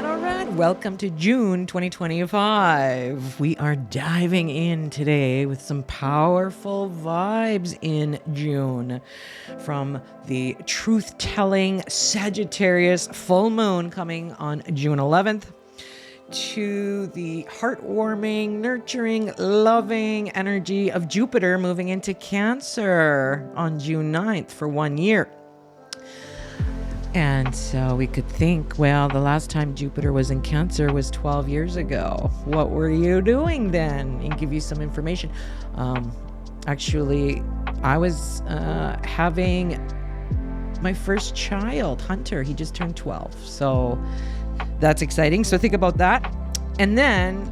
right. Welcome to June 2025. We are diving in today with some powerful vibes in June. From the truth-telling Sagittarius full moon coming on June 11th to the heartwarming, nurturing, loving energy of Jupiter moving into Cancer on June 9th for 1 year. And so we could think, well, the last time Jupiter was in Cancer was 12 years ago. What were you doing then? And give you some information. Actually, I was having my first child, Hunter. He just turned 12. So that's exciting. So think about that. And then,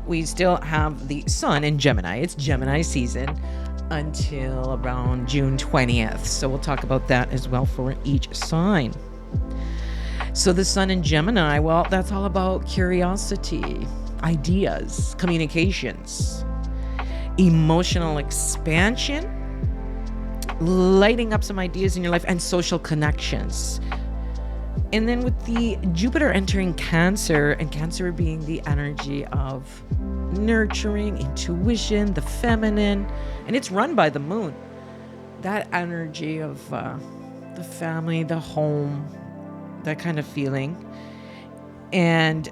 we still have the sun in Gemini. It's Gemini season until around June 20th. So we'll talk about that as well for each sign. So the sun in Gemini, well, that's all about curiosity, ideas, communications, emotional expansion, lighting up some ideas in your life, and social connections. And then with the Jupiter entering Cancer, and Cancer being the energy of nurturing, intuition, the feminine, and it's run by the moon. That energy of the family, the home, that kind of feeling. And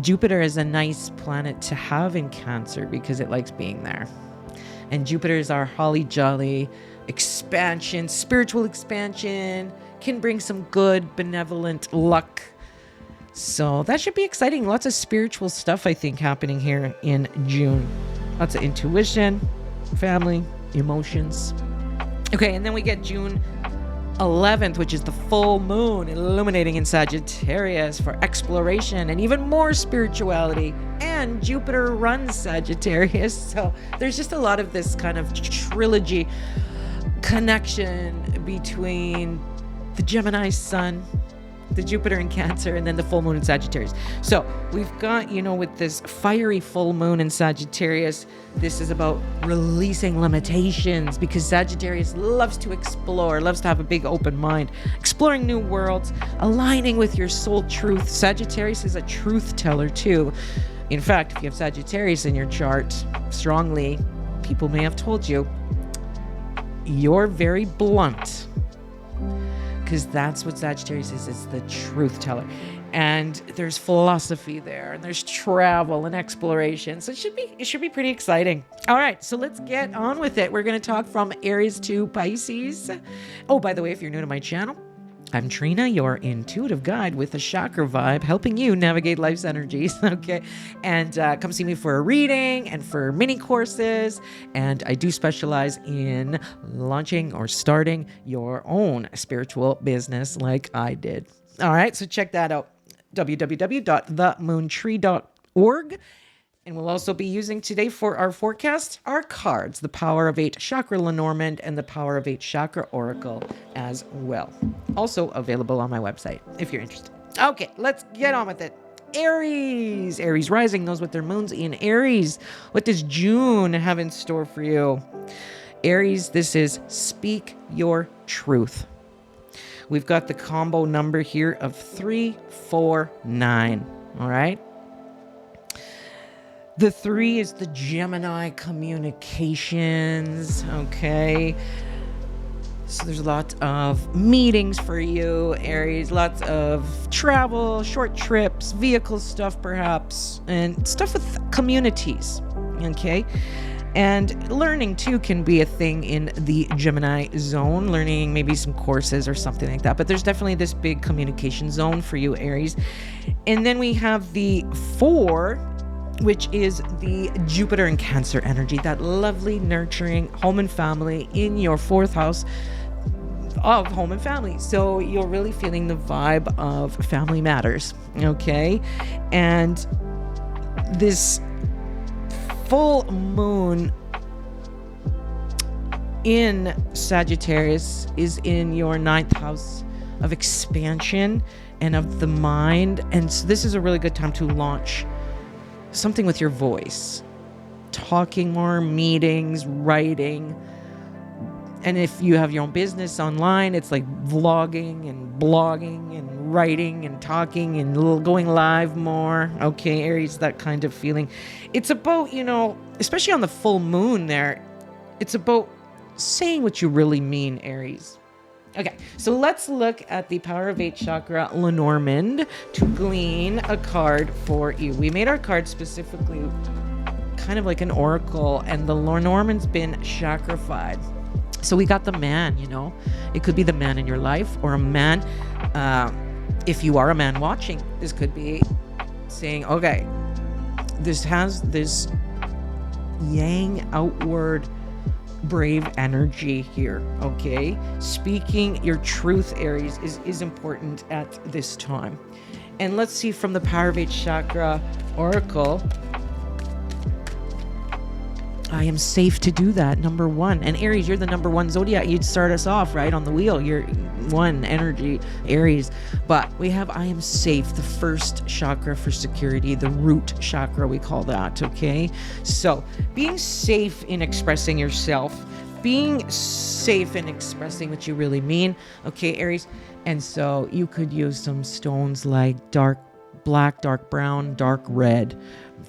Jupiter is a nice planet to have in Cancer because it likes being there. And Jupiter is our holly jolly expansion, spiritual expansion, can bring some good, benevolent luck. So that should be exciting. Lots of spiritual stuff, I think, happening here in June. Lots of intuition, family, emotions. Okay, and then we get June 11th, which is the full moon illuminating in Sagittarius for exploration and even more spirituality. And Jupiter runs Sagittarius. So there's just a lot of this kind of trilogy connection between the Gemini sun, the Jupiter in Cancer, and then the full moon in Sagittarius. So we've got, with this fiery full moon in Sagittarius, this is about releasing limitations because Sagittarius loves to explore, loves to have a big open mind, exploring new worlds, aligning with your soul truth. Sagittarius is a truth teller too. In fact, if you have Sagittarius in your chart strongly, people may have told you, you're very blunt. Because that's what Sagittarius is. It's the truth teller. And there's philosophy there. And there's travel and exploration. So it should be pretty exciting. All right. So let's get on with it. We're going to talk from Aries to Pisces. Oh, by the way, if you're new to my channel, I'm Trina, your intuitive guide with a chakra vibe, helping you navigate life's energies, okay? And come see me for a reading and for mini courses. And I do specialize in launching or starting your own spiritual business like I did. All right, so check that out, www.themoontree.org. And we'll also be using today for our forecast our cards, the Power of 8 Chakra Lenormand and the Power of 8 Chakra Oracle as well. Also available on my website if you're interested. Okay, let's get on with it. Aries. Aries rising, those with their moons in Aries. What does June have in store for you? Aries, this is speak your truth. We've got the combo number here of 349. All right. The 3 is the Gemini communications, okay? So there's lots of meetings for you, Aries, lots of travel, short trips, vehicle stuff perhaps, and stuff with communities, okay? And learning too can be a thing in the Gemini zone, learning maybe some courses or something like that. But there's definitely this big communication zone for you, Aries. And then we have the 4, which is the Jupiter and Cancer energy, that lovely, nurturing home and family in your 4th house of home and family. So you're really feeling the vibe of family matters, okay? And this full moon in Sagittarius is in your 9th house of expansion and of the mind. And so this is a really good time to launch something with your voice, talking more, meetings, writing. And if you have your own business online, it's like vlogging and blogging and writing and talking and going live more. Okay, Aries, that kind of feeling. It's about, especially on the full moon there, it's about saying what you really mean, Aries. Okay, so let's look at the Power of 8 chakra Lenormand to glean a card for you. We made our card specifically kind of like an oracle, and the Lenormand's been chacrified. So we got the man, It could be the man in your life, or a man, if you are a man watching, this could be saying, okay, this has this yang outward brave energy here, okay? Speaking your truth, Aries, is important at this time. And let's see from the Power of 8 chakra oracle, I am safe to do that, number 1. And Aries, you're the number 1 zodiac. You'd start us off, right, on the wheel. You're 1 energy, Aries. But we have I am safe, the first chakra for security, the root chakra, we call that, okay? So being safe in expressing yourself, being safe in expressing what you really mean, okay, Aries? And so you could use some stones like dark black, dark brown, dark red,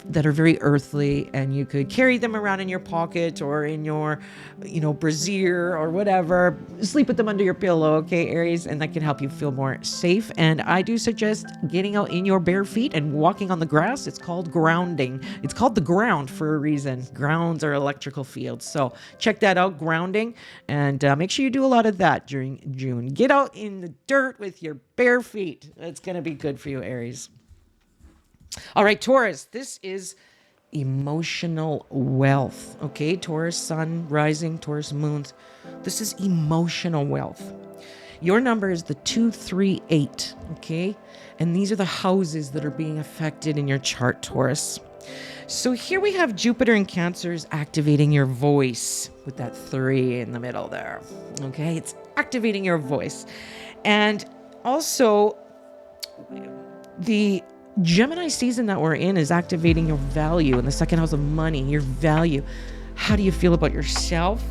that are very earthly, and you could carry them around in your pocket or in your, brassiere or whatever. Sleep with them under your pillow, okay, Aries? And that can help you feel more safe. And I do suggest getting out in your bare feet and walking on the grass. It's called grounding. It's called the ground for a reason. Grounds are electrical fields. So check that out, grounding. And make sure you do a lot of that during June. Get out in the dirt with your bare feet. That's going to be good for you, Aries. All right, Taurus, this is emotional wealth. Okay, Taurus sun, rising, Taurus moons. This is emotional wealth. Your number is the 238, okay? And these are the houses that are being affected in your chart, Taurus. So here we have Jupiter in Cancer is activating your voice with that 3 in the middle there. Okay, it's activating your voice. And also, the Gemini season that we're in is activating your value in the second house of money, your value. How do you feel about yourself?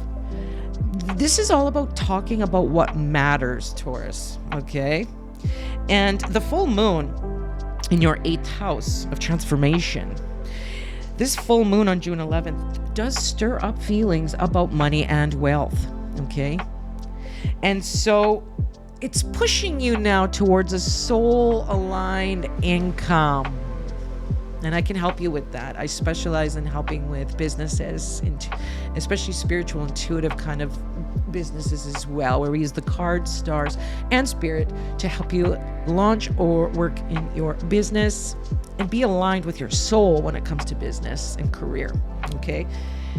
This is all about talking about what matters, Taurus, okay? And the full moon in your 8th house of transformation, this full moon on June 11th does stir up feelings about money and wealth, okay? And so it's pushing you now towards a soul-aligned income. And I can help you with that. I specialize in helping with businesses, especially spiritual, intuitive kind of businesses as well, where we use the cards, stars, and spirit to help you launch or work in your business and be aligned with your soul when it comes to business and career, okay?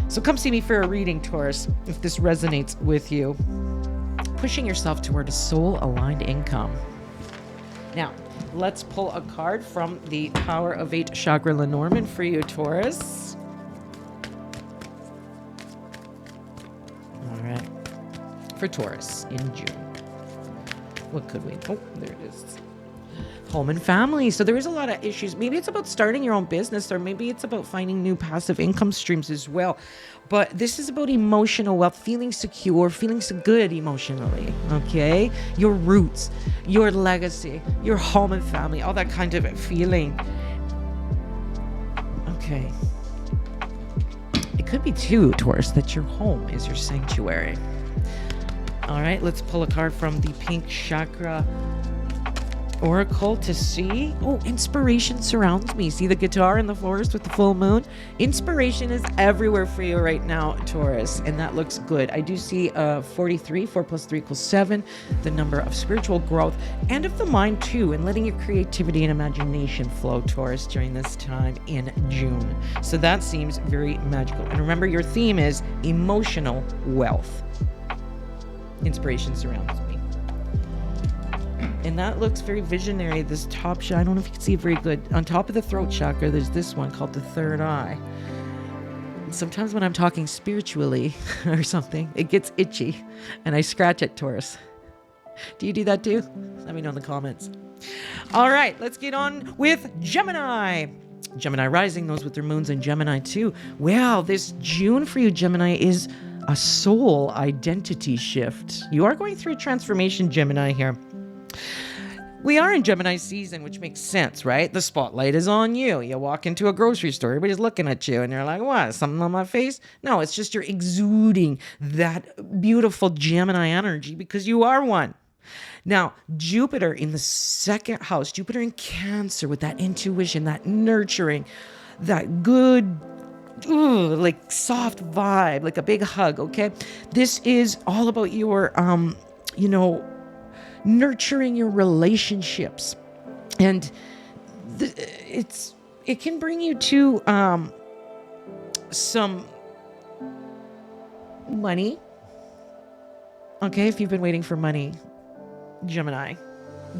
So come see me for a reading, Taurus, if this resonates with you. Pushing yourself toward a soul-aligned income. Now, let's pull a card from the Power of 8 chakra Lenormand for you, Taurus. All right. For Taurus in June. What could we? Oh, there it is. Home and family. So there is a lot of issues. Maybe it's about starting your own business, or maybe it's about finding new passive income streams as well. But this is about emotional wealth, feeling secure, feeling so good emotionally, okay? Your roots, your legacy, your home and family, all that kind of feeling. Okay. It could be too, Taurus, that your home is your sanctuary. All right, let's pull a card from the pink chakra oracle to see. Oh, inspiration surrounds me. See the guitar in the forest with the full moon? Inspiration is everywhere for you right now, Taurus, and that looks good. I do see 43, 4 plus 3 equals 7, the number of spiritual growth and of the mind too, and letting your creativity and imagination flow, Taurus, during this time in June. So that seems very magical. And remember, your theme is emotional wealth. Inspiration surrounds me. And that looks very visionary. This top chakra, I don't know if you can see it very good. On top of the throat chakra, there's this one called the third eye. Sometimes when I'm talking spiritually or something, it gets itchy and I scratch it, Taurus. Do you do that too? Let me know in the comments. All right, let's get on with Gemini. Gemini rising, those with their moons in Gemini too. Wow, this June for you, Gemini, is a soul identity shift. You are going through a transformation, Gemini, here. We are in Gemini season, which makes sense, right? The spotlight is on you. You walk into a grocery store, everybody's looking at you, and they're like, what, something on my face? No, it's just you're exuding that beautiful Gemini energy because you are one. Now, Jupiter in the second house, Jupiter in Cancer with that intuition, that nurturing, that good, like soft vibe, like a big hug, okay? This is all about your, nurturing your relationships. And it can bring you to some money. Okay, if you've been waiting for money, Gemini,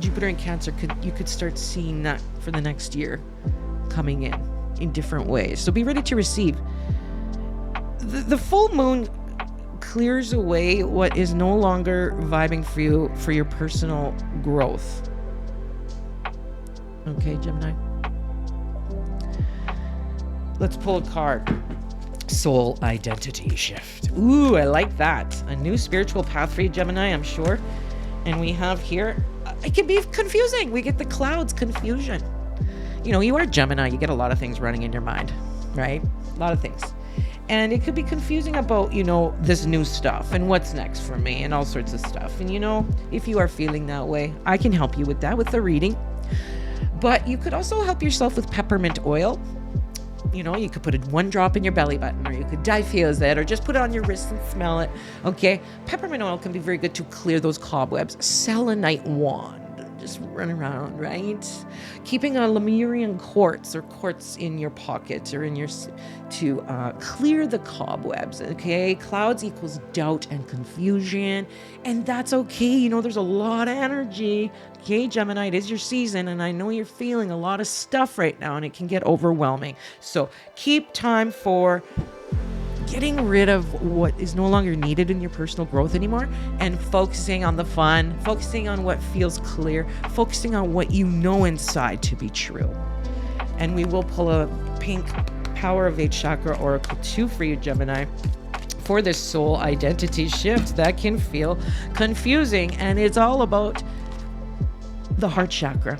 Jupiter in Cancer, you could start seeing that for the next year coming in different ways. So be ready to receive. The full moon clears away what is no longer vibing for you for your personal growth. Okay, Gemini. Let's pull a card. Soul identity shift. Ooh, I like that. A new spiritual path for you, Gemini, I'm sure. And we have here, it can be confusing. We get the clouds confusion. You are Gemini, you get a lot of things running in your mind, right? A lot of things. And it could be confusing about, this new stuff and what's next for me and all sorts of stuff. And, if you are feeling that way, I can help you with that with the reading. But you could also help yourself with peppermint oil. You could put one drop in your belly button, or you could diffuse it, or just put it on your wrist and smell it. Okay. Peppermint oil can be very good to clear those cobwebs. Selenite wand. Just run around, right? Keeping a Lemurian quartz or quartz in your pocket or in your to clear the cobwebs. Okay, clouds equals doubt and confusion, and that's okay. There's a lot of energy. Okay, Gemini, it is your season, and I know you're feeling a lot of stuff right now, and it can get overwhelming. So keep time for getting rid of what is no longer needed in your personal growth anymore and focusing on the fun, focusing on what feels clear, focusing on what you know inside to be true. And we will pull a pink Power of 8 Chakra Oracle 2 for you, Gemini, for this soul identity shift that can feel confusing. And it's all about the heart chakra.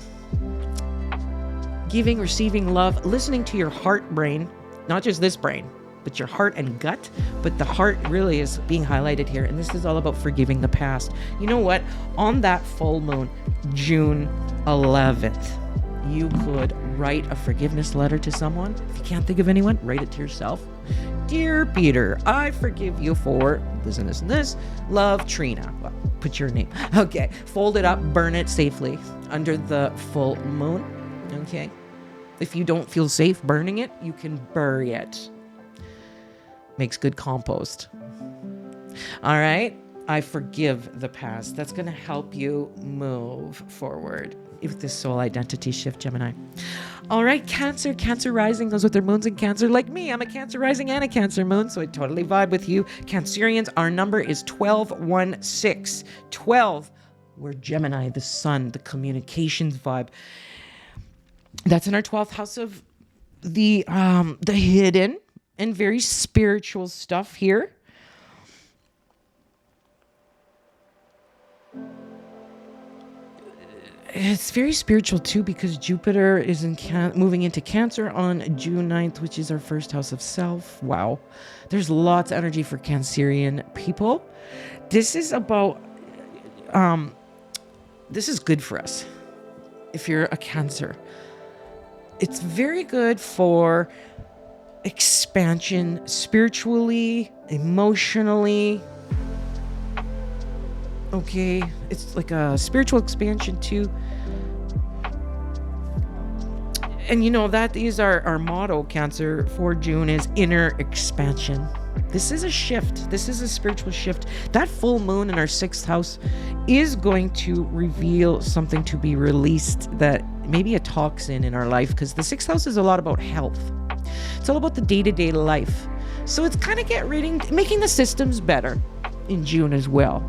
Giving, receiving love, listening to your heart brain, not just this brain, but your heart and gut. But the heart really is being highlighted here. And this is all about forgiving the past. You know what? On that full moon, June 11th, you could write a forgiveness letter to someone. If you can't think of anyone, write it to yourself. Dear Peter, I forgive you for this and this and this. Love, Trina. Well, put your name. Okay. Fold it up, burn it safely under the full moon. Okay. If you don't feel safe burning it, you can bury it. Makes good compost. All right. I forgive the past. That's going to help you move forward with this soul identity shift, Gemini. All right, Cancer. Cancer rising, those with their moons in Cancer. Like me, I'm a Cancer rising and a Cancer moon, so I totally vibe with you. Cancerians, our number is 1216. 12. We're Gemini, the sun, the communications vibe. That's in our 12th house of the hidden and very spiritual stuff here. It's very spiritual too because Jupiter is moving into Cancer on June 9th, which is our first house of self. Wow. There's lots of energy for Cancerian people. This is about, this is good for us if you're a Cancer. It's very good for expansion spiritually, emotionally. Okay, it's like a spiritual expansion too. And that is our motto, Cancer, for June is inner expansion. This is a shift. This is a spiritual shift. That full moon in our 6th house is going to reveal something to be released that maybe a toxin in our life, because the 6th house is a lot about health. It's all about the day-to-day life. So it's kind of making the systems better in June as well.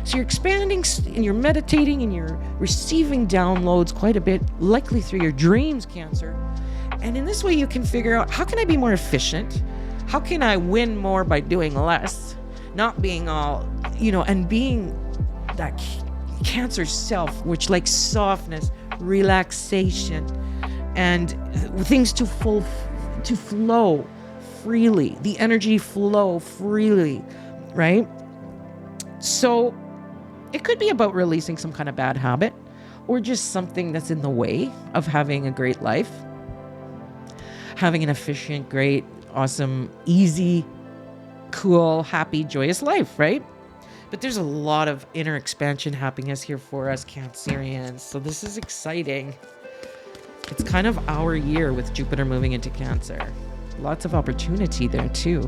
So you're expanding and you're meditating and you're receiving downloads quite a bit, likely through your dreams, Cancer. And in this way, you can figure out, how can I be more efficient? How can I win more by doing less? Not being all, and being that Cancer self, which like softness, relaxation, and things to flow freely, the energy flow freely, right? So it could be about releasing some kind of bad habit or just something that's in the way of having a great life, having an efficient, great, awesome, easy, cool, happy, joyous life, right? But there's a lot of inner expansion happening here for us Cancerians. So this is exciting. It's kind of our year with Jupiter moving into Cancer. Lots of opportunity there too.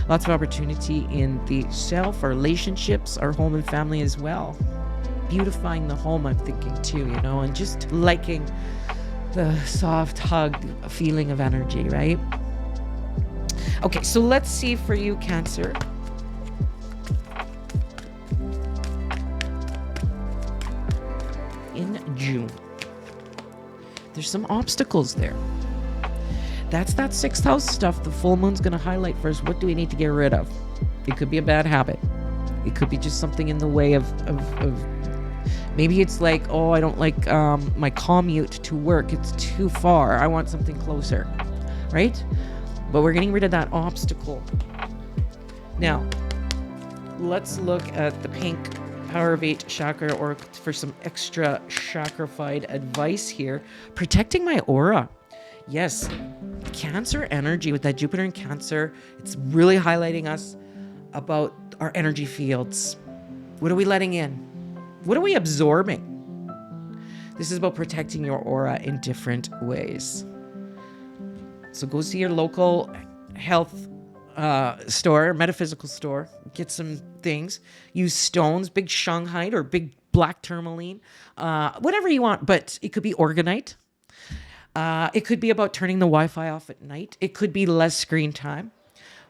Lots of opportunity in the self, our relationships, our home and family as well. Beautifying the home, I'm thinking too, and just liking the soft hug feeling of energy, right? Okay, so let's see for you, Cancer. In June, there's some obstacles there. That's that 6th house stuff the full moon's going to highlight for us. What do we need to get rid of? It could be a bad habit. It could be just something in the way of maybe it's like, oh, I don't like my commute to work. It's too far. I want something closer, right? But we're getting rid of that obstacle. Now, let's look at the pink Power of 8 chakra or for some extra chacrified advice here. Protecting my aura. Yes, Cancer energy with that Jupiter in Cancer, it's really highlighting us about our energy fields. What are we letting in? What are we absorbing? This is about protecting your aura in different ways. So go see your local health store, metaphysical store, get some things, use stones, big Shanghai or big black tourmaline, whatever you want, but it could be organite. It could be about turning the Wi-Fi off at night. It could be less screen time.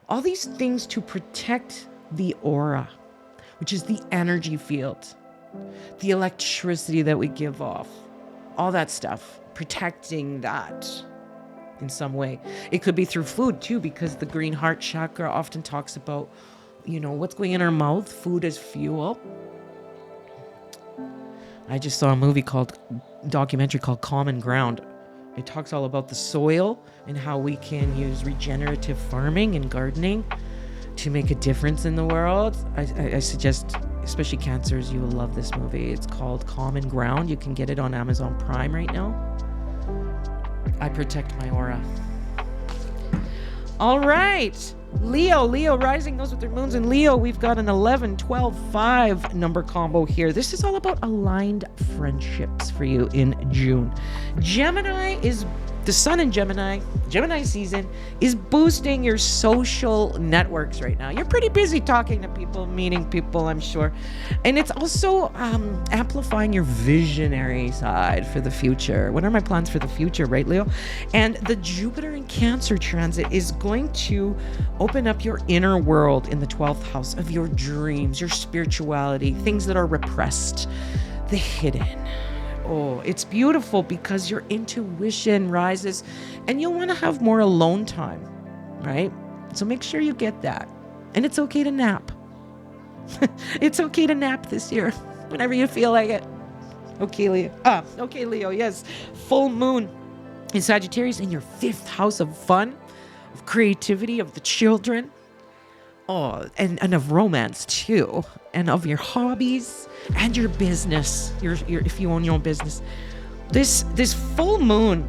All these things to protect the aura, which is the energy field, the electricity that we give off, all that stuff, protecting that in some way. It could be through food too, because the green heart chakra often talks about, what's going in our mouth, food as fuel. I just saw a documentary called Common Ground. It talks all about the soil and how we can use regenerative farming and gardening to make a difference in the world. I suggest, especially Cancers, you will love this movie. It's called Common Ground. You can get it on Amazon Prime right now. I protect my aura. All right. Leo rising, those with their moons in Leo. We've got an 11, 12, 5 number combo here. This is all about aligned friendships for you in June. Gemini is the sun in Gemini season is boosting your social networks right now. You're pretty busy talking to people, meeting people, I'm sure. And it's also amplifying your visionary side for the future. What are my plans for the future, right, Leo? And the Jupiter in Cancer transit is going to open up your inner world in the 12th house of your dreams, your spirituality, things that are repressed, the hidden. Oh, it's beautiful because your intuition rises and you'll want to have more alone time, right? So make sure you get that. And it's okay to nap. It's okay to nap this year whenever you feel like it. Okay, Leo, yes. Full moon in Sagittarius in your 5th house of fun, of creativity, of the children. Oh, and of romance too, and of your hobbies and your business. Your if you own your own business. This full moon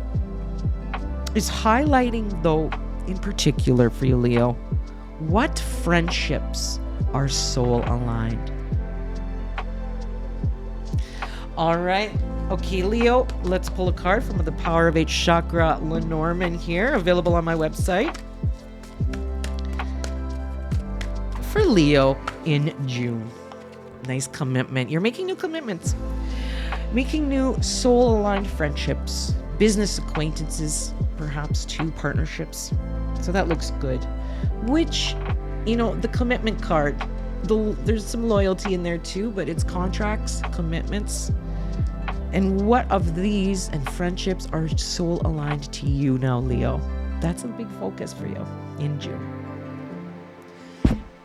is highlighting, though, in particular for you, Leo, what friendships are soul aligned. All right. Okay, Leo, let's pull a card from the Power of 8 Chakra Lenormand here, available on my website. For Leo in June. Nice commitment. You're making new commitments. Making new soul-aligned friendships, business acquaintances, perhaps 2 partnerships. So that looks good. Which, the commitment card, there's some loyalty in there too, but it's contracts, commitments. And what of these and friendships are soul-aligned to you now, Leo? That's a big focus for you in June.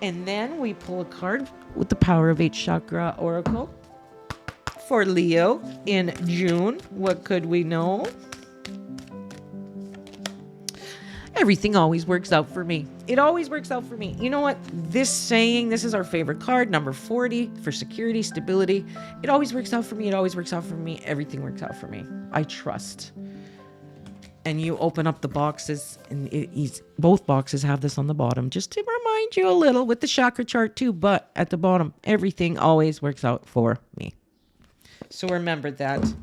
And then we pull a card with the Power of 8 Chakra Oracle. for Leo in June. What could we know? Everything always works out for me. It always works out for me. You know what? This is our favorite card, number 40, for security, stability. It always works out for me. It always works out for me. Everything works out for me. I trust. And you open up the boxes, and both boxes have this on the bottom, just to remind you a little, with the chakra chart too. But at the bottom, everything always works out for me. So remember that.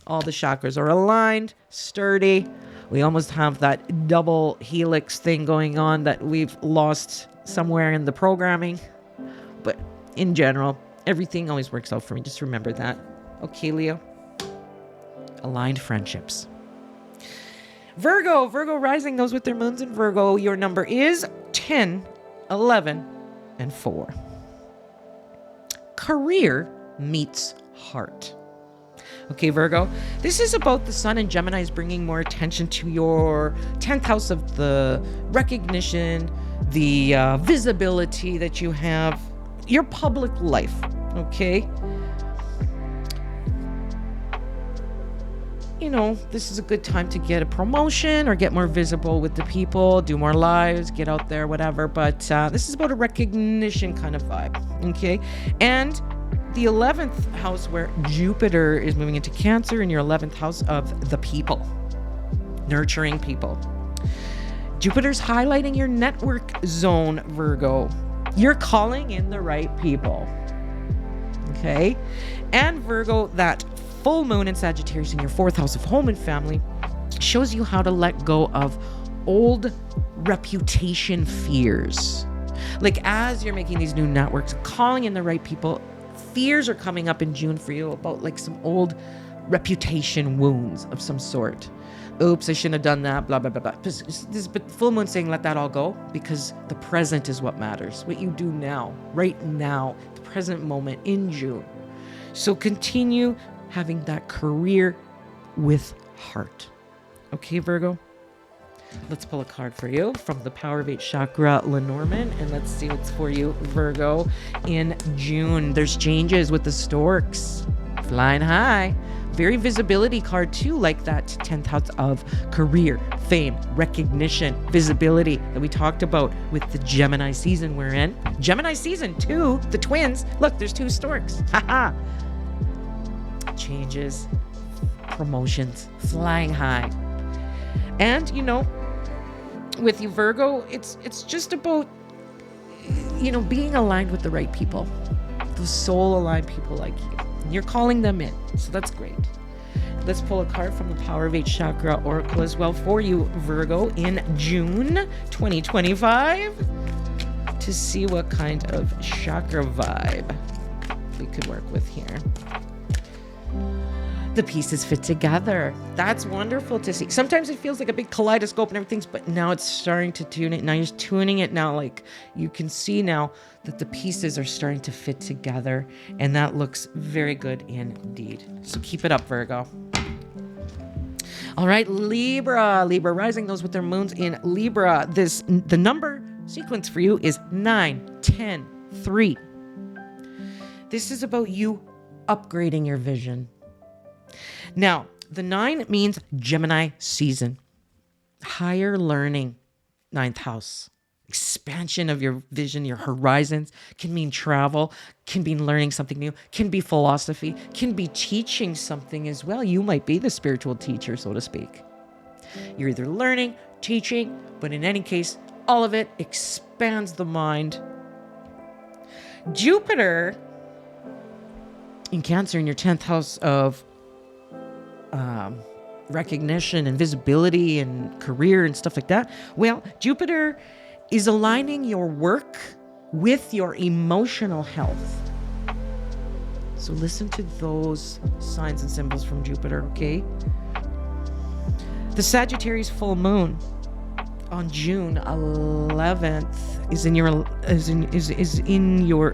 All the chakras are aligned, sturdy. We almost have that double helix thing going on that we've lost somewhere in the programming. But in general, everything always works out for me. Just remember that. Okay, Leo. Aligned friendships. Virgo rising, those with their moons in Virgo. Your number is 10, 11, and 4. Career meets heart. Okay, Virgo, this is about the sun and Gemini is bringing more attention to your 10th house of the recognition, the visibility that you have, your public life, okay? You know, this is a good time to get a promotion or get more visible with the people, do more lives, get out there, whatever. But this is about a recognition kind of vibe, okay? And the 11th house where Jupiter is moving into Cancer in your 11th house of the people, nurturing people. Jupiter's highlighting your network zone, Virgo. You're calling in the right people, okay? And Virgo, that full moon in Sagittarius in your 4th house of home and family shows you how to let go of old reputation fears. Like as you're making these new networks, calling in the right people, fears are coming up in June for you about like some old reputation wounds of some sort. Oops, I shouldn't have done that, blah, blah, blah, blah. But full moon saying let that all go, because the present is what matters. What you do now, right now, the present moment in June. So continue having that career with heart. Okay, Virgo? Let's pull a card for you from the Power of 8 Chakra, Lenormand, and let's see what's for you, Virgo, in June. There's changes with the storks. Flying high. Very visibility card too, like that 10th house of career, fame, recognition, visibility that we talked about with the Gemini season we're in. Gemini season 2, the twins. Look, there's 2 storks. Haha. Changes, promotions, flying high. And, you know, with you, Virgo, it's just about, you know, being aligned with the right people. Those soul-aligned people like you. And you're calling them in. So that's great. Let's pull a card from the Power of 8 Chakra Oracle as well for you, Virgo, in June 2025 to see what kind of chakra vibe we could work with here. The pieces fit together. That's wonderful to see. Sometimes it feels like a big kaleidoscope and everything, but now it's starting to tune it. Now you're tuning it now. Like you can see now that the pieces are starting to fit together, and that looks very good indeed. So keep it up, Virgo. All right, Libra rising, those with their moons in Libra. The number sequence for you is 9, 10, 3. This is about you upgrading your vision. Now, the 9 means Gemini season, higher learning, 9th house, expansion of your vision, your horizons, can mean travel, can mean learning something new, can be philosophy, can be teaching something as well. You might be the spiritual teacher, so to speak. You're either learning, teaching, but in any case, all of it expands the mind. Jupiter in Cancer in your 10th house of recognition and visibility and career and stuff like that. Well, Jupiter is aligning your work with your emotional health. So listen to those signs and symbols from Jupiter, okay? The Sagittarius full moon on June 11th is in your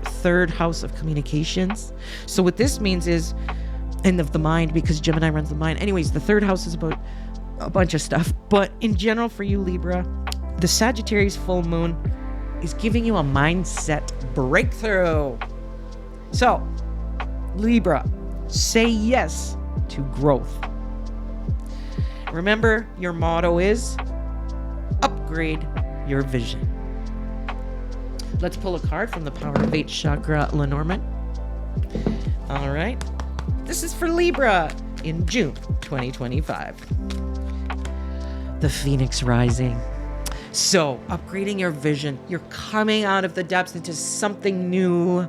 3rd house of communications. So what this means is end of the mind, because Gemini runs the mind. Anyways, the 3rd house is about a bunch of stuff. But in general for you, Libra, the Sagittarius full moon is giving you a mindset breakthrough. So, Libra, Say yes to growth. Remember, your motto is upgrade your vision. Let's pull a card from the Power of 8 chakra, Lenormand. All right. This is for Libra in June 2025. The Phoenix rising. So, upgrading your vision. You're coming out of the depths into something new.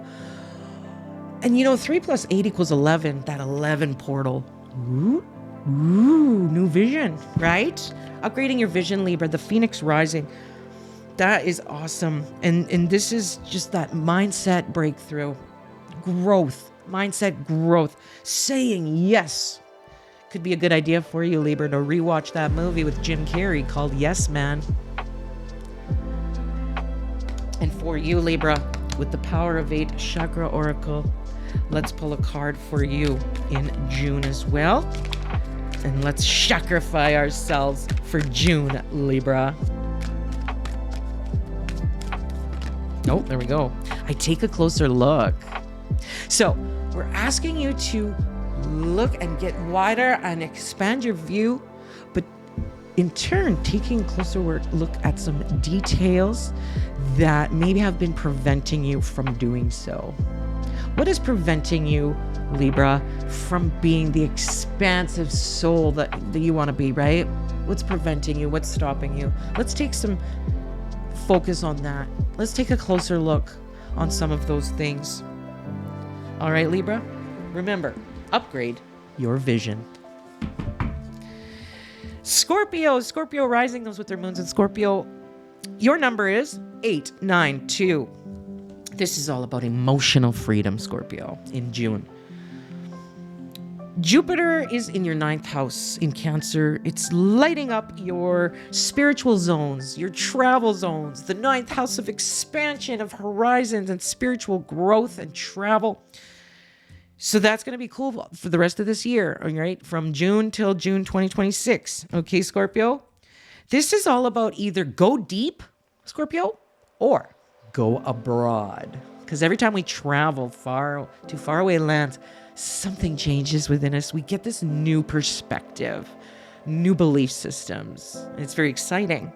And 3 + 8 = 11. That 11 portal. Ooh, new vision, right? Upgrading your vision, Libra. The Phoenix rising. That is awesome. And this is just that mindset breakthrough. Growth. Mindset growth. Saying yes. Could be a good idea for you, Libra, to rewatch that movie with Jim Carrey called Yes Man. And for you, Libra, with the Power of 8 chakra oracle, let's pull a card for you in June as well. And let's chakrify ourselves for June, Libra. Oh, there we go. I take a closer look. So we're asking you to look and get wider and expand your view, but in turn, taking a closer look at some details that maybe have been preventing you from doing so. What is preventing you, Libra, from being the expansive soul that you want to be, right? What's preventing you? What's stopping you? Let's take some focus on that. Let's take a closer look on some of those things. All right, Libra, remember, upgrade your vision. Scorpio rising, those with their moons in Scorpio. Your number is 892. This is all about emotional freedom, Scorpio, in June. Jupiter is in your 9th house in Cancer. It's lighting up your spiritual zones, your travel zones, the 9th house of expansion, of horizons and spiritual growth and travel. So that's going to be cool for the rest of this year, all right? From June till June 2026. Okay, Scorpio? This is all about either go deep, Scorpio, or go abroad. Because every time we travel to faraway lands, something changes within us. We get this new perspective, new belief systems. And it's very exciting.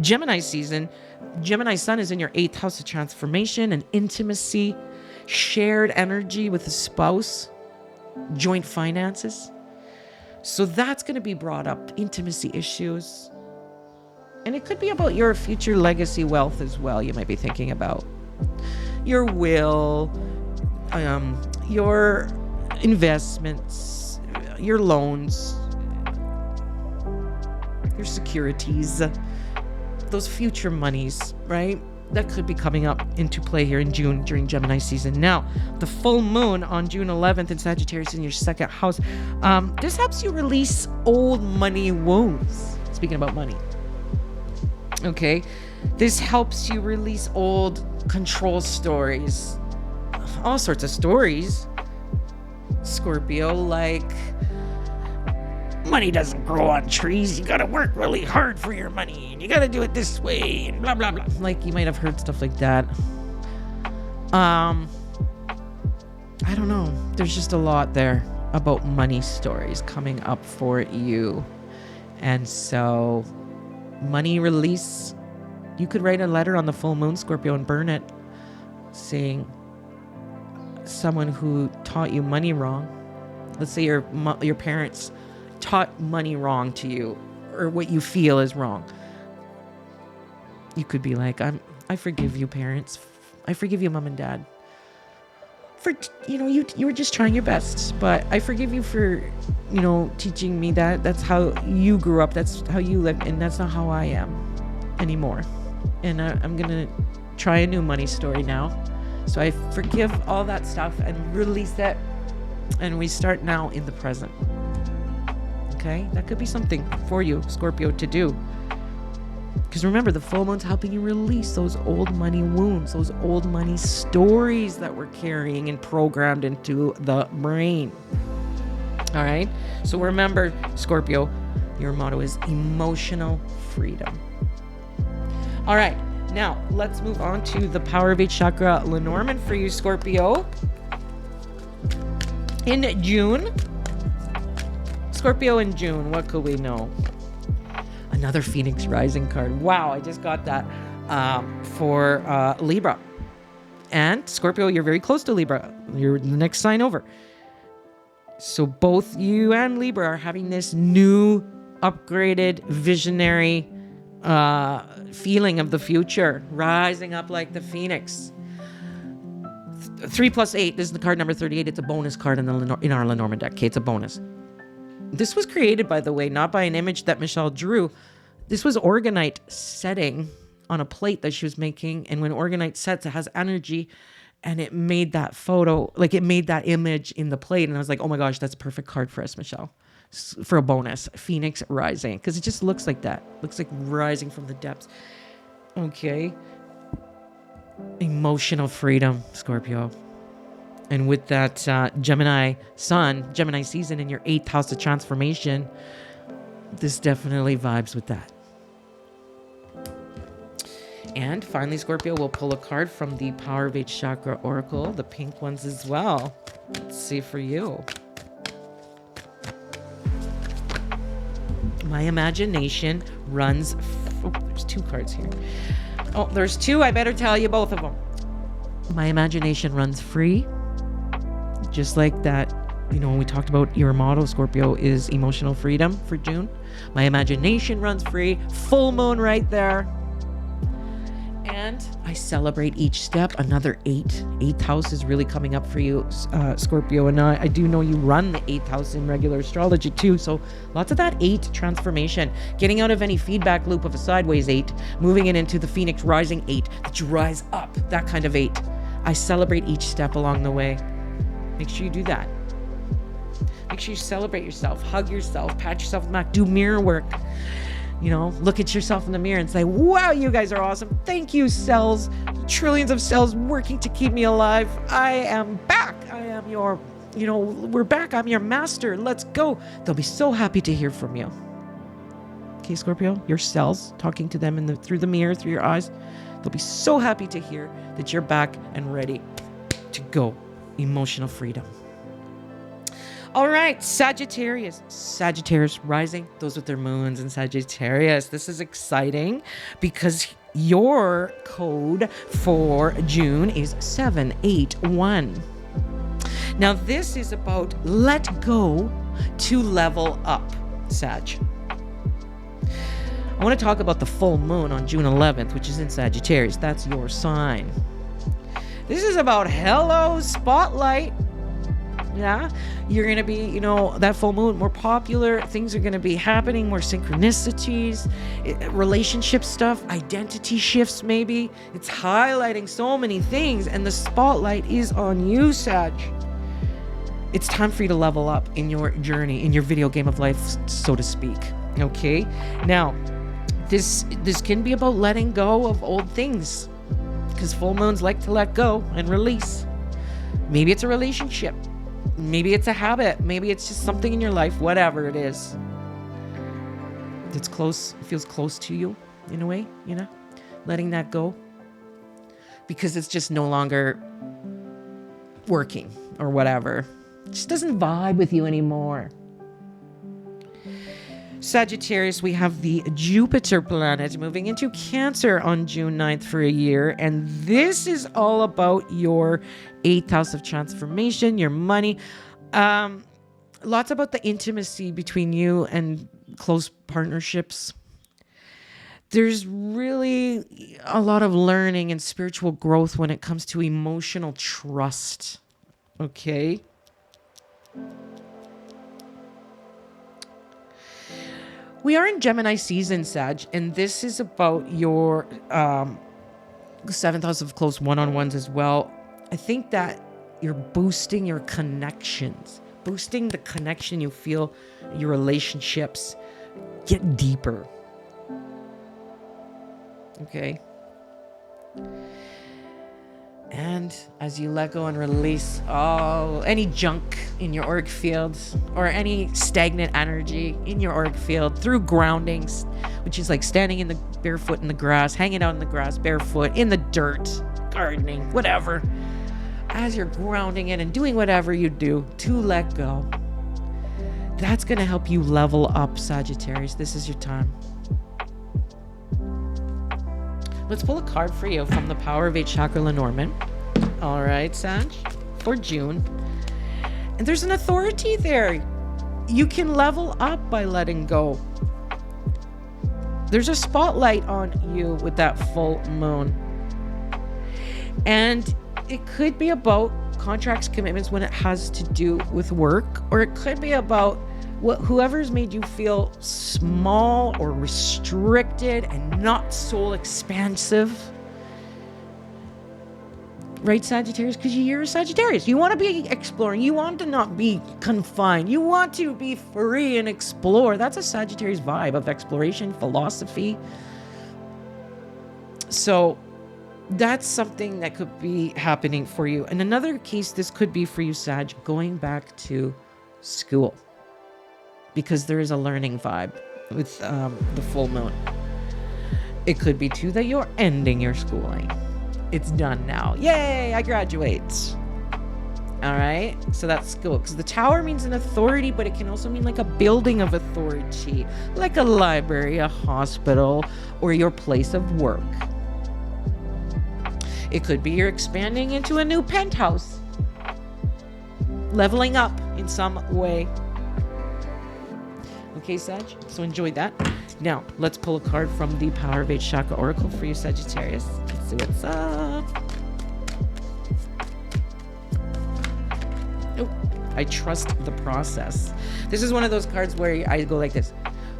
Gemini season. Gemini sun is in your 8th house of transformation and intimacy, shared energy with a spouse, joint finances. So that's going to be brought up, intimacy issues. And it could be about your future legacy wealth as well. You might be thinking about your will, your investments, your loans, your securities, those future monies, right? That could be coming up into play here in June during Gemini season. Now, the full moon on June 11th in Sagittarius in your 2nd house. This helps you release old money wounds. Speaking about money. Okay. This helps you release old control stories. All sorts of stories, Scorpio, like money doesn't grow on trees. You gotta work really hard for your money, and you gotta do it this way, and blah blah blah. Like, you might have heard stuff like that. I don't know. There's just a lot there about money stories coming up for you, and so money release. You could write a letter on the full moon, Scorpio, and burn it, saying someone who taught you money wrong. Let's say your parents taught money wrong to you, or what you feel is wrong. You could be like, I forgive you, parents. I forgive you, mom and dad. For, you were just trying your best, but I forgive you for, teaching me that. That's how you grew up. That's how you live. And that's not how I am anymore. And I'm going to try a new money story now. So I forgive all that stuff and release it. And we start now in the present. Okay? That could be something for you, Scorpio, to do. Because remember, the full moon's helping you release those old money wounds, those old money stories that we're carrying and programmed into the brain. All right? So remember, Scorpio, your motto is emotional freedom. All right. Now, let's move on to the Power of 8 chakra, Lenormand, for you, Scorpio. In June, Scorpio in June, what could we know? Another Phoenix Rising card. Wow, I just got that for Libra. And Scorpio, you're very close to Libra. You're the next sign over. So both you and Libra are having this new, upgraded, visionary feeling of the future, rising up like the Phoenix. 3 plus 8, this is the card number 38. It's a bonus card in our Lenormand deck. Okay, it's a bonus. This was created, by the way, not by an image that Michelle drew. This was Orgonite setting on a plate that she was making. And when Orgonite sets, it has energy. And it made that photo, like it made that image in the plate. And I was like, oh my gosh, that's a perfect card for us, Michelle. For a bonus, Phoenix Rising. Because it just looks like that. Looks like rising from the depths. Okay. Emotional freedom, Scorpio. And with that Gemini sun, Gemini season in your 8th house of transformation, this definitely vibes with that. And finally, Scorpio, will pull a card from the Power of 8 Chakra Oracle, the pink ones as well. Let's see for you. My imagination runs... Oh, there's 2 cards here. Oh, there's 2. I better tell you both of them. My imagination runs free. Just like that, when we talked about your motto, Scorpio, is emotional freedom for June. My imagination runs free. Full moon right there. And I celebrate each step. Another 8. 8th house is really coming up for you, Scorpio. And I do know you run the 8th house in regular astrology too. So lots of that 8 transformation. Getting out of any feedback loop of a sideways 8. Moving it into the Phoenix Rising 8. That you rise up. That kind of 8. I celebrate each step along the way. Make sure you do that. Make sure you celebrate yourself. Hug yourself. Pat yourself on the back. Do mirror work. Look at yourself in the mirror and say, wow, you guys are awesome. Thank you, cells. Trillions of cells working to keep me alive. I am back. I am your, we're back. I'm your master. Let's go. They'll be so happy to hear from you. Okay, Scorpio, your cells, talking to them through the mirror, through your eyes. They'll be so happy to hear that you're back and ready to go. Emotional freedom. All right, Sagittarius. Sagittarius rising, those with their moons in Sagittarius. This is exciting because your code for June is 781. Now, this is about let go to level up, Sag. I want to talk about the full moon on June 11th, which is in Sagittarius. That's your sign. This is about hello, spotlight. Yeah, you're going to be, that full moon more popular. Things are going to be happening, more synchronicities, relationship stuff, identity shifts maybe. It's highlighting so many things, and the spotlight is on you, Sag. It's time for you to level up in your journey, in your video game of life, so to speak. Okay? Now, this can be about letting go of old things, because full moons like to let go and release. Maybe it's a relationship. Maybe it's a habit. Maybe it's just something in your life, whatever it is. It's close, feels close to you in a way, letting that go. Because it's just no longer working or whatever. It just doesn't vibe with you anymore. Sagittarius, we have the Jupiter planet moving into Cancer on June 9th for a year. And this is all about your 8th house of transformation, your money. Lots about the intimacy between you and close partnerships. There's really a lot of learning and spiritual growth when it comes to emotional trust. Okay? We are in Gemini season, Sag, and this is about your 7th house of close one-on-ones as well. I think that you're boosting your connections, boosting the connection you feel, your relationships get deeper. Okay? And as you let go and release any junk in your auric field or any stagnant energy in your auric field through groundings, which is like standing barefoot in the grass, hanging out in the grass, barefoot, in the dirt, gardening, whatever. as you're grounding in and doing whatever you do to let go. That's going to help you level up, Sagittarius. This is your time. Let's pull a card for you from the Power of 8 Chakra Lenormand. All right, Sag, for June. And there's an authority there. You can level up by letting go. There's a spotlight on you with that full moon. And it could be about contracts, commitments when it has to do with work, or it could be about whoever's made you feel small or restricted and not soul expansive. Right, Sagittarius? Because you're a Sagittarius. You want to be exploring. You want to not be confined. You want to be free and explore. That's a Sagittarius vibe of exploration, philosophy. So that's something that could be happening for you. In another case, this could be for you, Sag, going back to school. Because there is a learning vibe with the full moon. It could be, too, that you're ending your schooling. It's done now. Yay, I graduate. All right, so that's cool. Because the tower means an authority, but it can also mean like a building of authority, like a library, a hospital, or your place of work. It could be you're expanding into a new penthouse, leveling up in some way. Okay, Sag, so enjoy that. Now, let's pull a card from the Power of 8 Chakra Oracle for you, Sagittarius. Let's see what's up. Oh, I trust the process. This is one of those cards where I go like this.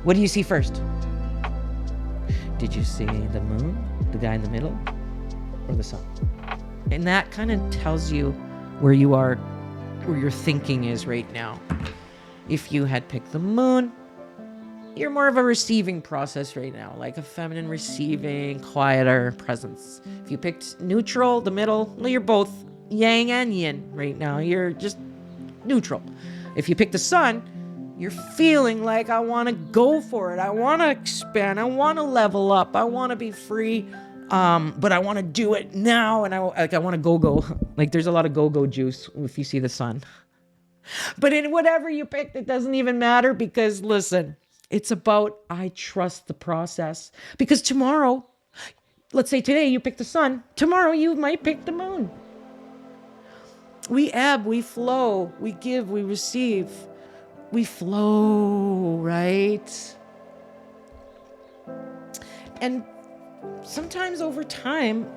What do you see first? Did you see the moon, the guy in the middle, or the sun? And that kind of tells you where you are, where your thinking is right now. If you had picked the moon, you're more of a receiving process right now, like a feminine receiving, quieter presence. If you picked neutral, the middle, well, you're both yang and yin right now. You're just neutral. If you pick the sun, you're feeling like, I want to go for it. I want to expand. I want to level up. I want to be free. But I want to do it now. And I want to go. Like there's a lot of go juice if you see the sun. But in whatever you picked, it doesn't even matter because listen, it's about, I trust the process. Because tomorrow, let's say today you pick the sun, tomorrow you might pick the moon. We ebb, we flow, we give, we receive, we flow, right? And sometimes over time,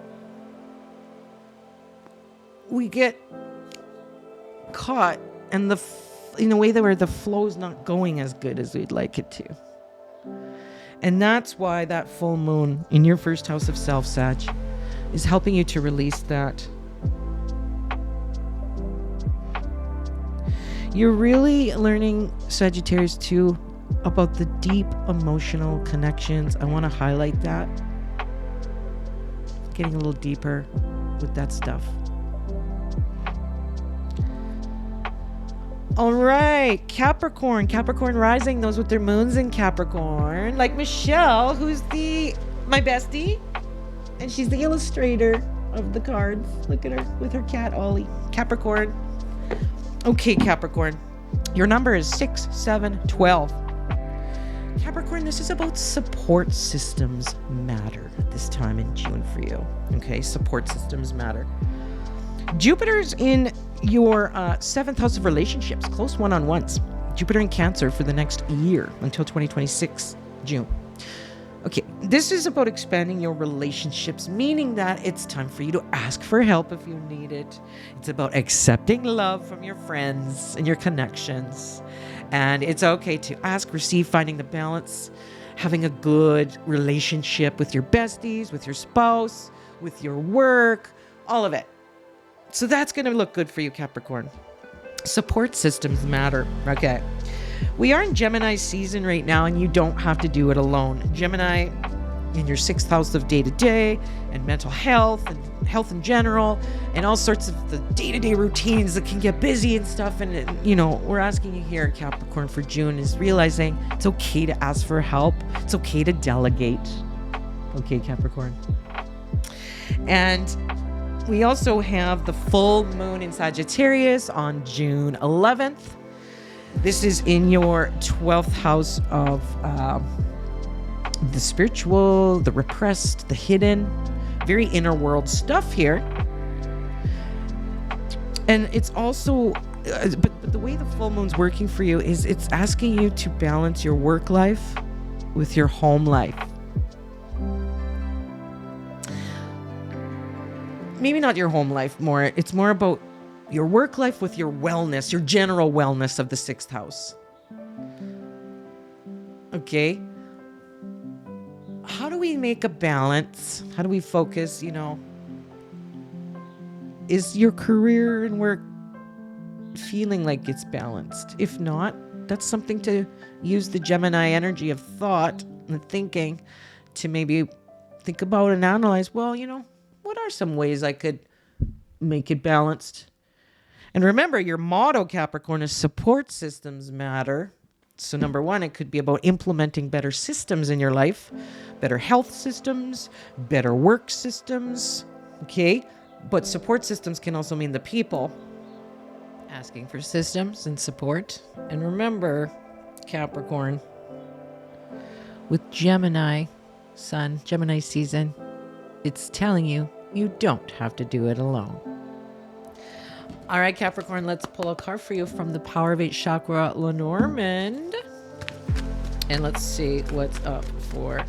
we get caught in a way that where the flow's not going as good as we'd like it to. And that's why that full moon in your first house of self, Sag, is helping you to release that. You're really learning, Sagittarius, too, about the deep emotional connections. I want to highlight that. Getting a little deeper with that stuff. All right, Capricorn rising, those with their moons in Capricorn, like Michelle, who's my bestie, and she's the illustrator of the cards. Look at her with her cat Ollie. Capricorn. Okay, Capricorn, your number is 6712. Capricorn, this is about support systems matter at this time in June for you. Okay, support systems matter. Jupiter's in your 7th house of relationships, close one-on-ones. Jupiter in Cancer for the next year until 2026, June. Okay, this is about expanding your relationships, meaning that it's time for you to ask for help if you need it. It's about accepting love from your friends and your connections. And it's okay to ask, receive, finding the balance, having a good relationship with your besties, with your spouse, with your work, all of it. So that's going to look good for you, Capricorn. Support systems matter. Okay. We are in Gemini season right now, and you don't have to do it alone. Gemini in your 6th house of day-to-day and mental health and health in general and all sorts of the day-to-day routines that can get busy and stuff. And, we're asking you here, Capricorn, for June is realizing it's okay to ask for help. It's okay to delegate. Okay, Capricorn. And We also have the full moon in Sagittarius on June 11th. This is in your 12th house of the spiritual, the repressed, the hidden, very inner world stuff here. And it's also, but the way the full moon's working for you is it's asking you to balance your work life with your home life. Maybe not your home life more. It's more about your work life with your wellness, your general wellness of the 6th house. Okay. How do we make a balance? How do we focus, Is your career and work feeling like it's balanced? If not, that's something to use the Gemini energy of thought and thinking to maybe think about and analyze, well, what are some ways I could make it balanced? And remember, your motto, Capricorn, is support systems matter. So number one, it could be about implementing better systems in your life, better health systems, better work systems. Okay. But support systems can also mean the people asking for systems and support. And remember, Capricorn, with Gemini sun, Gemini season, it's telling you don't have to do it alone. All right, Capricorn, let's pull a card for you from the Power of 8 chakra, Lenormand. And let's see what's up for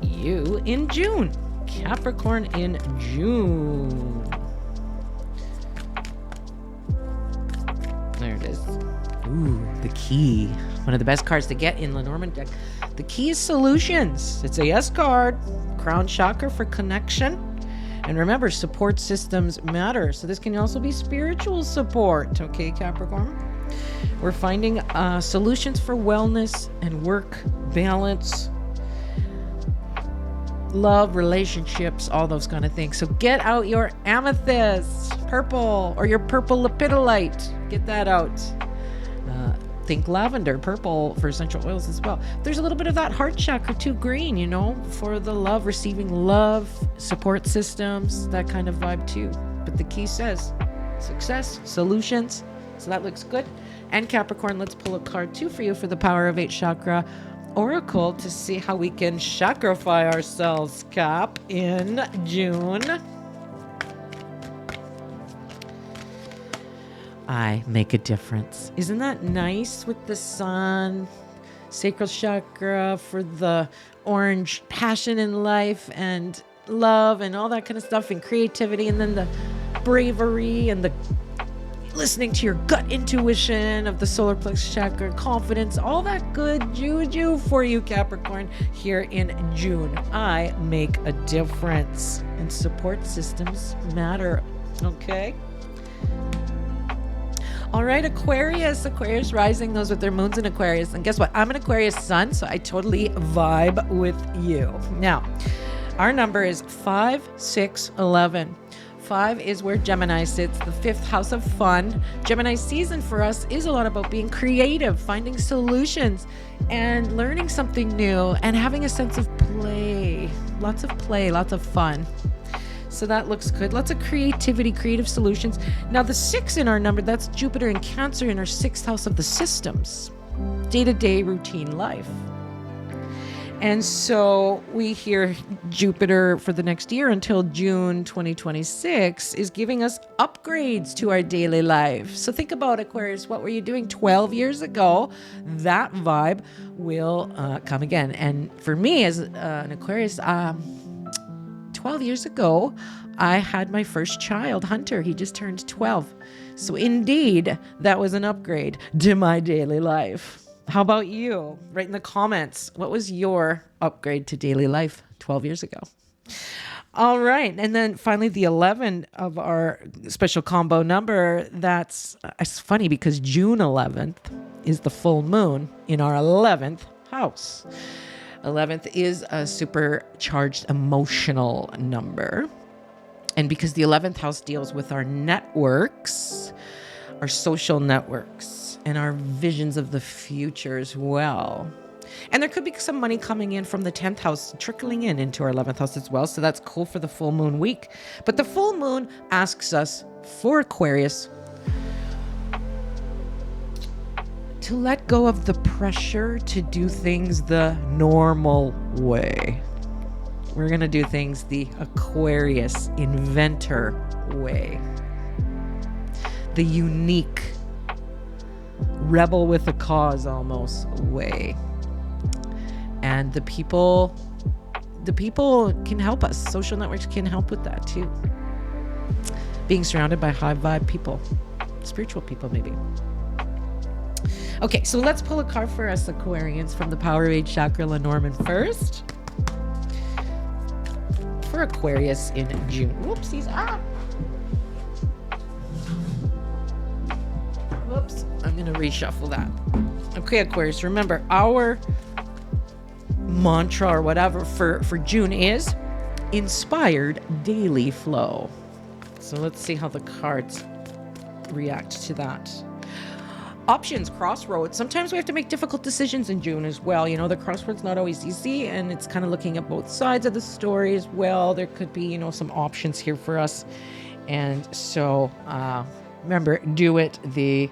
you in June. Capricorn in June. There it is. Ooh, the key. One of the best cards to get in Lenormand deck. The key is solutions. It's a yes card. Crown chakra for connection. And remember, support systems matter. So this can also be spiritual support. Okay, Capricorn? We're finding solutions for wellness and work balance, love, relationships, all those kind of things. So get out your amethyst, purple, or your purple lepidolite. Get that out. Think lavender, purple for essential oils as well. There's a little bit of that heart chakra too, green, for the love, receiving love, support systems, that kind of vibe too. But the key says success, solutions. So that looks good. And Capricorn, let's pull a card too for you for the Power of 8 chakra oracle to see how we can chakrify ourselves, Cap, in June. I make a difference. Isn't that nice with the sun? Sacral chakra for the orange passion in life and love and all that kind of stuff and creativity. And then the bravery and the listening to your gut intuition of the solar plexus chakra, confidence, all that good juju for you, Capricorn, here in June. I make a difference and support systems matter. Okay. All right, Aquarius rising, those with their moons in Aquarius. And guess what? I'm an Aquarius sun, so I totally vibe with you. Now, our number is 5, 6, 11. 5 is where Gemini sits, the 5th house of fun. Gemini season for us is a lot about being creative, finding solutions, and learning something new, and having a sense of play. Lots of fun. So that looks good. Lots of creativity, creative solutions. Now the 6 in our number, that's Jupiter and Cancer in our 6th house of the systems, day-to-day routine life. And so we hear Jupiter for the next year until June 2026 is giving us upgrades to our daily life. So think about Aquarius. What were you doing 12 years ago? That vibe will come again. And for me as an Aquarius, 12 years ago, I had my first child, Hunter. He just turned 12. So indeed, that was an upgrade to my daily life. How about you? Write in the comments, what was your upgrade to daily life 12 years ago? All right. And then finally, the 11 of our special combo number. It's funny because June 11th is the full moon in our 11th house. 11th is a supercharged emotional number. And because the 11th house deals with our networks, our social networks, and our visions of the future as well. And there could be some money coming in from the 10th house, trickling in into our 11th house as well. So that's cool for the full moon week. But the full moon asks us, for Aquarius, to let go of the pressure to do things the normal way. We're going to do things the Aquarius inventor way. The unique, rebel with a cause almost way. And the people can help us. Social networks can help with that too. Being surrounded by high vibe people, spiritual people maybe. Okay, so let's pull a card for us Aquarians from the Power of 8 Chakra Lenormand first. For Aquarius in June. Whoopsies. Whoops. I'm going to reshuffle that. Okay, Aquarius, remember our mantra or whatever for June is inspired daily flow. So let's see how the cards react to that. Options, crossroads. Sometimes we have to make difficult decisions in June as well. You know, the crossroads not always easy, and it's kind of looking at both sides of the story as well. There could be, some options here for us. And so remember, do it the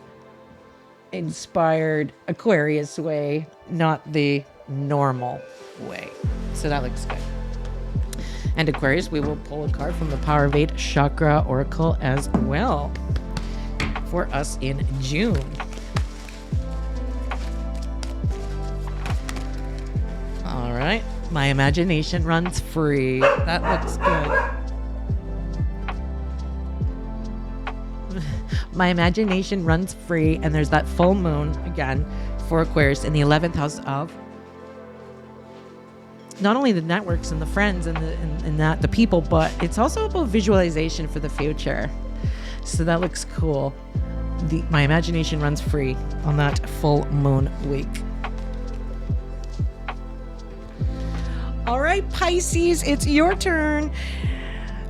inspired Aquarius way, not the normal way. So that looks good. And Aquarius, we will pull a card from the Power of 8 Chakra Oracle as well for us in June. All right. My imagination runs free. That looks good. My imagination runs free, and there's that full moon again for Aquarius in the 11th house of not only the networks and the friends and the people, but it's also about visualization for the future. So that looks cool. My imagination runs free on that full moon week. All right, Pisces, it's your turn.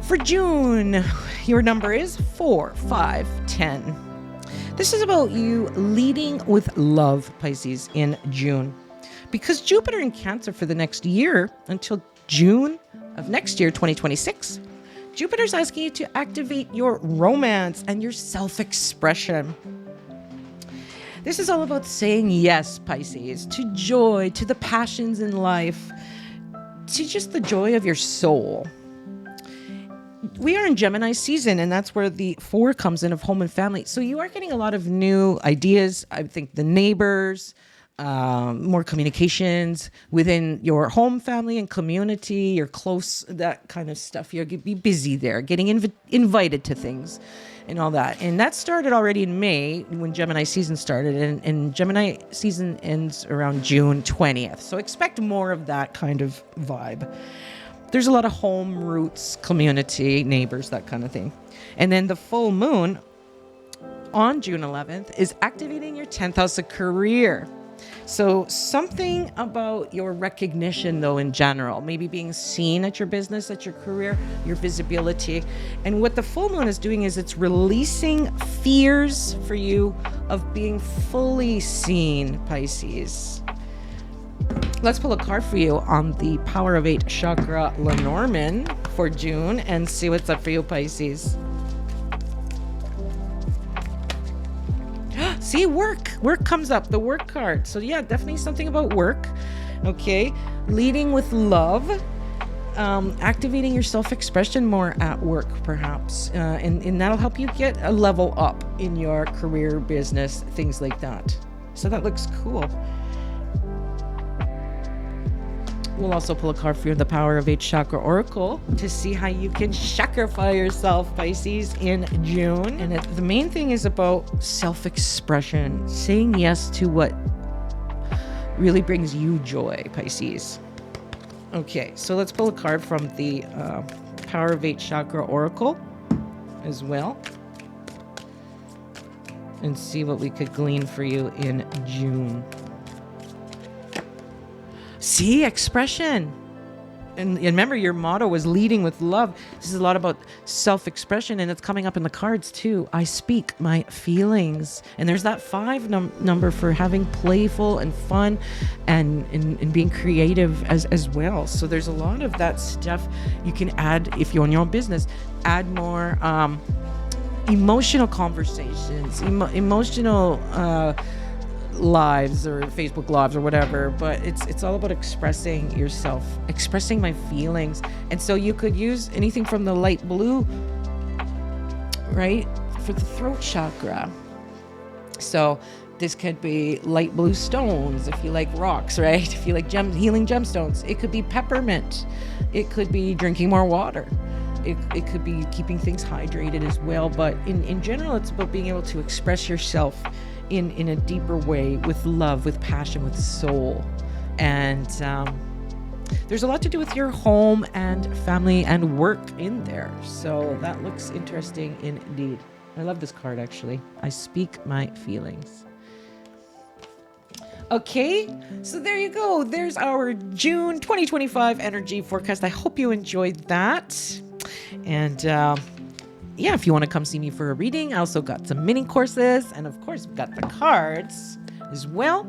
For June, your number is 4, 5, 10. This is about you leading with love, Pisces, in June. Because Jupiter in Cancer for the next year, until June of next year, 2026, Jupiter's asking you to activate your romance and your self-expression. This is all about saying yes, Pisces, to joy, to the passions in life, to just the joy of your soul. We are in Gemini season, and that's where the 4 comes in of home and family. So you are getting a lot of new ideas. I think the neighbors, more communications within your home, family, and community, your close, that kind of stuff. You're going to be busy there, getting invited to things and all that. And that started already in May when Gemini season started. And Gemini season ends around June 20th. So expect more of that kind of vibe. There's a lot of home, roots, community, neighbors, that kind of thing. And then the full moon on June 11th is activating your 10th house of career. So something about your recognition, though, in general, maybe being seen at your business, at your career, your visibility. And what the full moon is doing is it's releasing fears for you of being fully seen, Pisces. Let's pull a card for you on the Power of 8 Chakra Lenormand for June and see what's up for you, Pisces. See, work comes up, the work card. So yeah, definitely something about work. Okay, leading with love, activating your self-expression more at work, perhaps, and that'll help you get a level up in your career, business, things like that. So that looks cool. We'll also pull a card for you, the Power of 8 Chakra Oracle, to see how you can chakrify yourself, Pisces, in June. And the main thing is about self-expression, saying yes to what really brings you joy, Pisces. Okay, so let's pull a card from the Power of 8 Chakra Oracle as well, and see what we could glean for you in June. See, expression. and remember, your motto was leading with love. This is a lot about self-expression, and it's coming up in the cards too. I speak my feelings. And there's that 5 number for having playful and fun and being creative as well. So there's a lot of that stuff you can add if you own your own business. Add more emotional conversations, emotional lives or Facebook lives or whatever, but it's all about expressing yourself, expressing my feelings. And so you could use anything from the light blue, right, for the throat chakra. So this could be light blue stones if you like rocks, right? If you like healing gemstones. It could be peppermint. It could be drinking more water. It could be keeping things hydrated as well. But in general, it's about being able to express yourself in a deeper way, with love, with passion, with soul. And there's a lot to do with your home and family and work in there. So that looks interesting indeed. I love this card, actually. I speak my feelings. Okay, so there you go. There's our June 2025 energy forecast. I hope you enjoyed that. And yeah, if you want to come see me for a reading, I also got some mini courses, and of course, we've got the cards as well.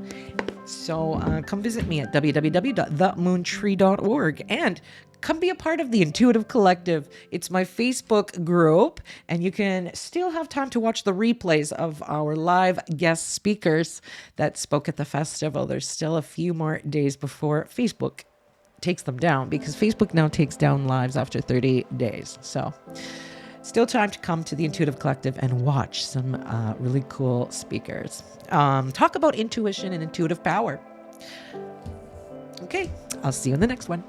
So come visit me at www.themoontree.org and come be a part of the Intuitive Collective. It's my Facebook group, and you can still have time to watch the replays of our live guest speakers that spoke at the festival. There's still a few more days before Facebook takes them down, because Facebook now takes down lives after 30 days. So still time to come to the Intuitive Collective and watch some really cool speakers. Talk about intuition and intuitive power. Okay, I'll see you in the next one.